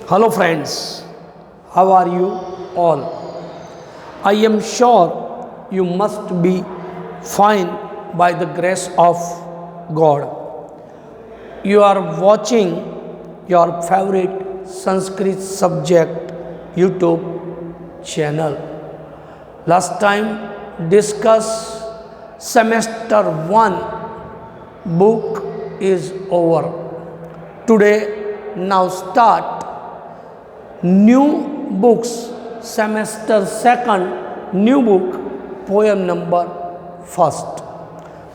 Hello friends, how are you all? I am sure you must be fine by the grace of God. You are watching your favorite Sanskrit subject YouTube channel. Last time discuss semester 1 book is over. Today now start new books, semester 2nd new book, poem number 1st.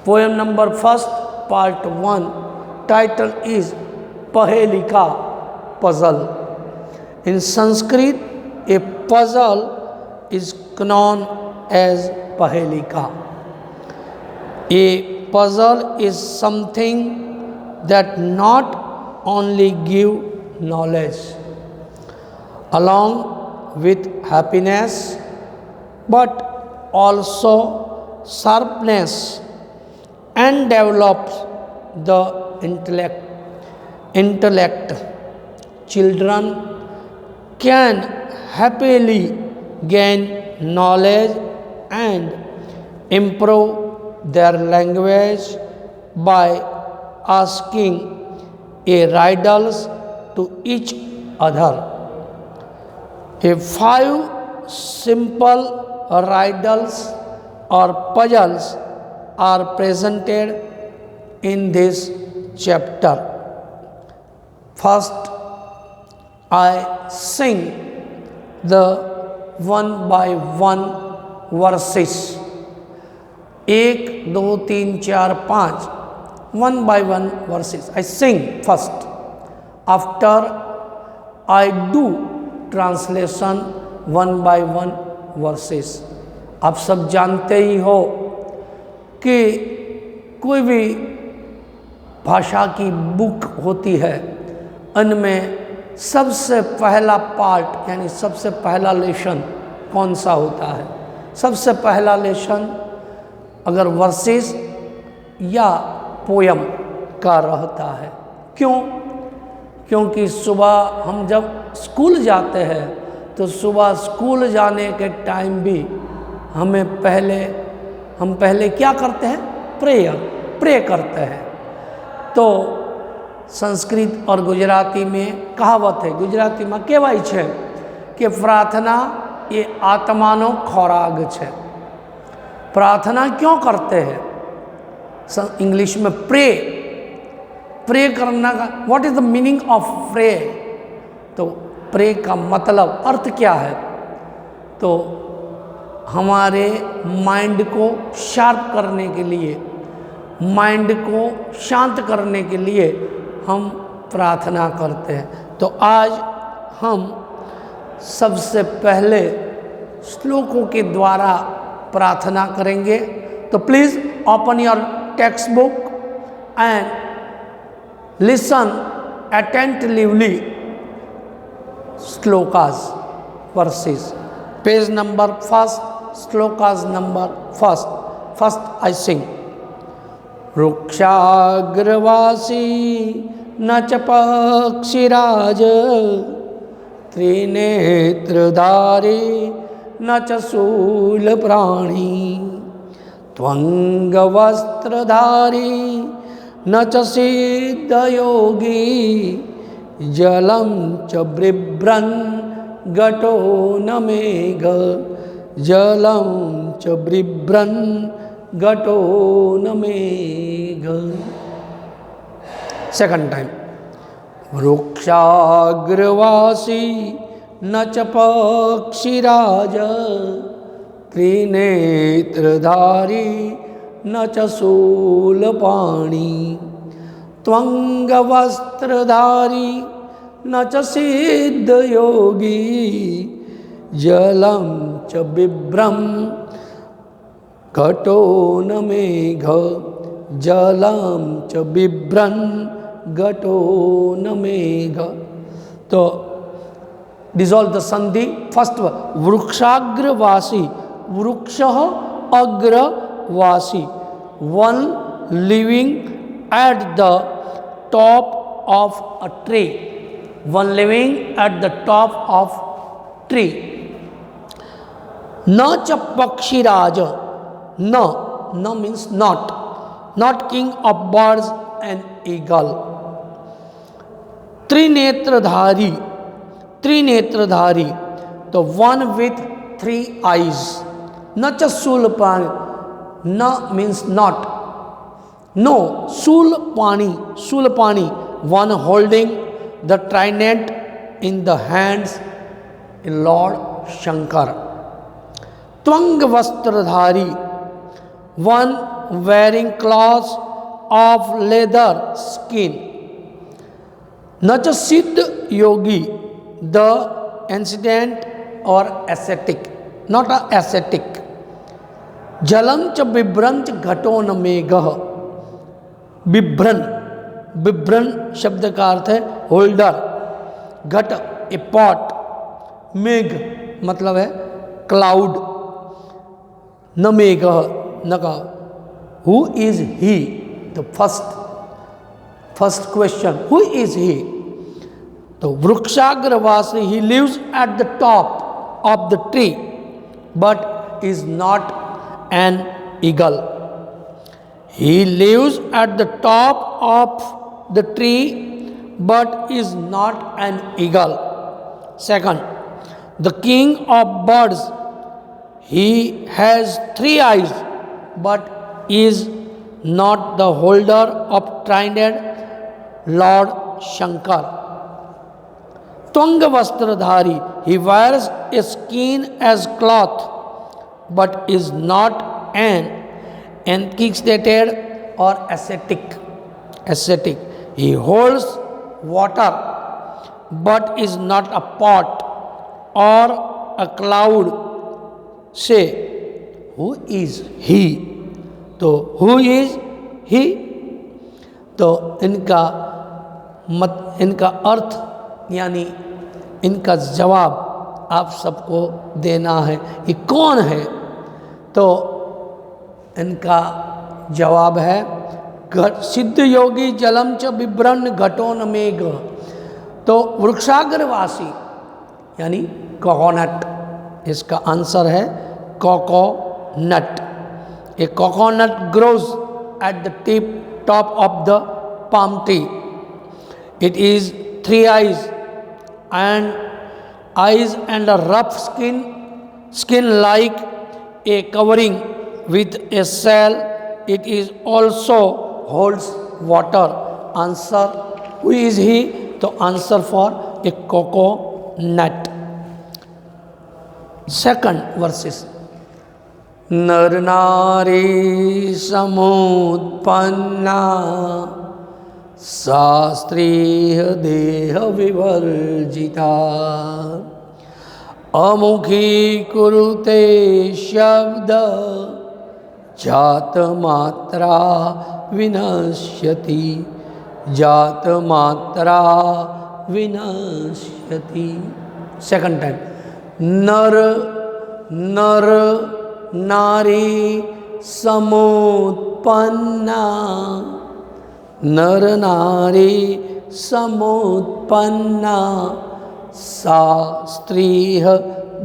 Poem number 1st, part 1, title is Pahelika, puzzle. In Sanskrit, a puzzle is known as Pahelika. A puzzle is something that not only give knowledge along with happiness, but also sharpness and develops the intellect. Children can happily gain knowledge and improve their language by asking a riddles to each other. A 5 simple riddles or puzzles are presented in this chapter. First, I sing the one by one verses. 1, 2, 3, 4, 5. One by one verses. I sing first. After I do translation 1 by 1 versus. आप सब जानते ही हो कि कोई भी भाषा की book होती है, उनमें सबसे पहला पार्ट यानी सबसे पहला लेसन कौन सा होता है? सबसे पहला लेसन अगर वर्सेस या पोयम का रहता है. क्यों? क्योंकि सुबह हम जब स्कूल जाते हैं तो सुबह स्कूल जाने के टाइम भी हम पहले क्या करते हैं? प्रे करते हैं. तो संस्कृत और गुजराती में कहावत है, गुजराती में कहेवाय छे कि प्रार्थना ये आत्मानो खोराक छे. प्रार्थना क्यों करते हैं? इंग्लिश में प्रे करना का what is the meaning of pray? तो प्रे का मतलब अर्थ क्या है? तो हमारे माइंड को शार्प करने के लिए, माइंड को शांत करने के लिए हम प्रार्थना करते हैं. तो आज हम सबसे पहले श्लोकों के द्वारा प्रार्थना करेंगे. तो please open your text book and listen attentively slokas verses. Page number 1st, slokas number 1st. First I sing. Rukshagrvasi na cha pakshiraj Trinetradhari na cha shula prani Tvangavastradhari न च सिद्ध योगी जलम च बिभ्रन घटो न मेघ जलम च बिभ्रन घटो न मेघ. Second time. वृक्षाग्रवासी न च पक्षिराज त्रिनेत्रधारी न च शूलपाणि त्वंगवस्त्रधारी न च सिद्ध योगी जलम च बिभ्रम घटो न मेघ जलम च बिभ्रन घटो न मेघ. तो डिसॉल्व द संधि. फर्स्ट वृक्षाग्रवासी, वृक्ष अग्रवासी, one living at the top of a tree. one living at the top of tree. Na cha Pakshiraja. Na means not king of birds and eagle. Trinetradhari, the one with 3 eyes. Na cha Sulpani, na means not. No, Sulpani, one holding the trident in the hands, Lord Shankar. Tvangvastradhari, one wearing clothes of leather skin. Nacha Siddha Yogi, the ancient or ascetic, not a ascetic. Jalam cha Bibran cha Ghaton Megah. बिभ्रन शब्द का अर्थ है holder, घट a pot, मेघ मतलब है cloud, न मेघ न का। Who is he? The first question, who is he? तो वृक्षाग्रवासी, he lives at the top of the tree but is not an eagle. He lives at the top of the tree but is not an eagle. Second, the king of birds, he has 3 eyes but is not the holder of trident, Lord Shankar. Tvangvastradhari, he wears a skin as cloth but is not an ancient or ascetic. He holds water but is not a pot or a cloud. Say, who is he? तो who is he? तो इनका अर्थ यानी इनका जवाब आप सबको देना है. ये कौन है? तो इनका जवाब है सिद्ध योगी जलम च बिभ्रन घटोन मेघ. तो वृक्षाग्रवासी यानी कोकोनट, इसका आंसर है coconut. A coconut grows at the tip top of the palm tree. It is 3 eyes and a rough skin like a covering with a shell. It is also holds water. Answer, who is he? तो answer for a coconut. Second verses. नर नारी समुत्पन्ना शास्त्रीय देह विवर्जिता अमुखी कुरुते शब्द जात मात्रा विनश्यति. Second time. नर नारी समुत्पन्ना, नर नारी समुत्पन्ना शास्त्रीय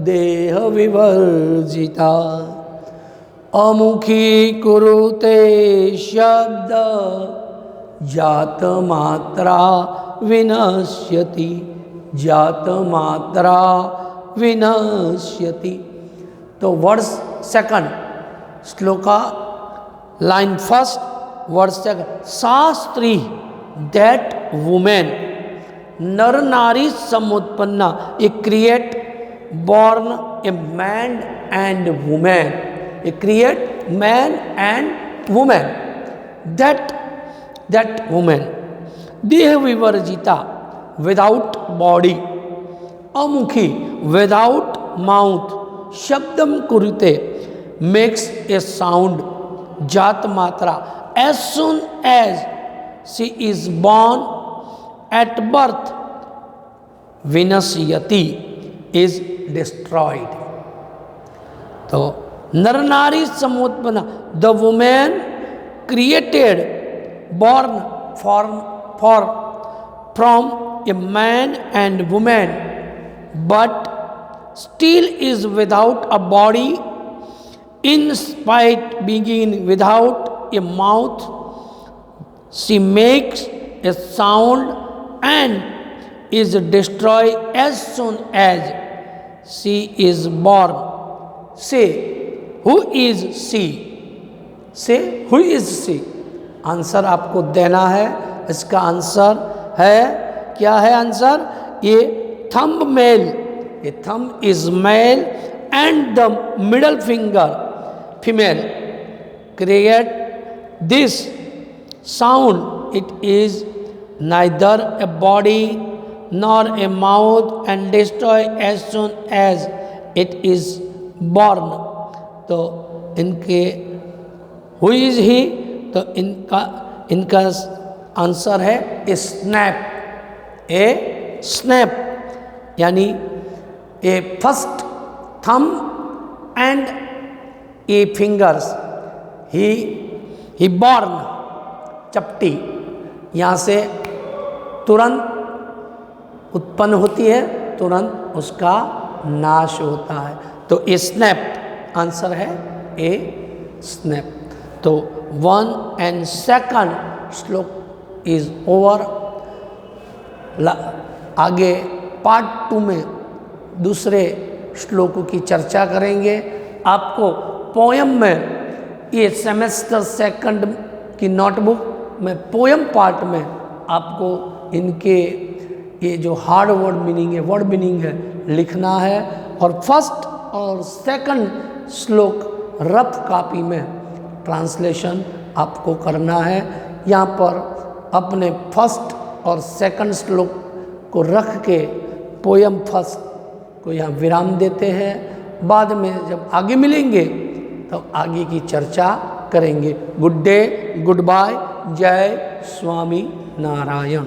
देह विवर्जिता अमुखी कुरुते शब्द जात मात्रा विनश्यति. तो verse second, shloka line first, verse second. Shastri, that women. नर नारी समुत्पन्ना, a create born a man and woman. He create man and woman. That woman. Deha vivarjita, without body. Amukhi, without mouth. Shabdam kurite, makes a sound. Jat matra, as soon as she is born at birth. Vinasyati, is destroyed. तो नर नारी समुत्पन्ना, the women created, born from a man and woman, but still is without a body, in spite being without a mouth. She makes a sound and is destroyed as soon as she is born. Say, who is she? Say, who is she? Answer आपको देना है। इसका answer है, क्या है answer? ये thumb mail, ये thumb is male and the middle finger female create this sound. It is neither a body nor a mouth and destroy as soon as it is born. तो इनके who is he? तो इनका answer है ए snap, a snap, यानी a first thumb and a fingers. He born, चपटी यहाँ से तुरंत उत्पन्न होती है, तुरंत उसका नाश होता है। तो ए स्नैप आंसर है, ए स्नैप। तो 1 and 2 श्लोक इज ओवर। आगे पार्ट 2 में दूसरे श्लोकों की चर्चा करेंगे। आपको पोयम में, ये सेमेस्टर 2 की नोटबुक में पोयम पार्ट में आपको इनके ये जो हार्ड वर्ड मीनिंग है, वर्ड मीनिंग है, लिखना है। और फर्स्ट और 2 श्लोक रफ कॉपी में ट्रांसलेशन आपको करना है। यहाँ पर अपने फर्स्ट और 2 श्लोक को रख के पोयम फर्स्ट को यहाँ विराम देते हैं। बाद में जब आगे मिलेंगे तो आगे की चर्चा करेंगे। गुड डे, गुड बाय, जय स्वामी नारायण।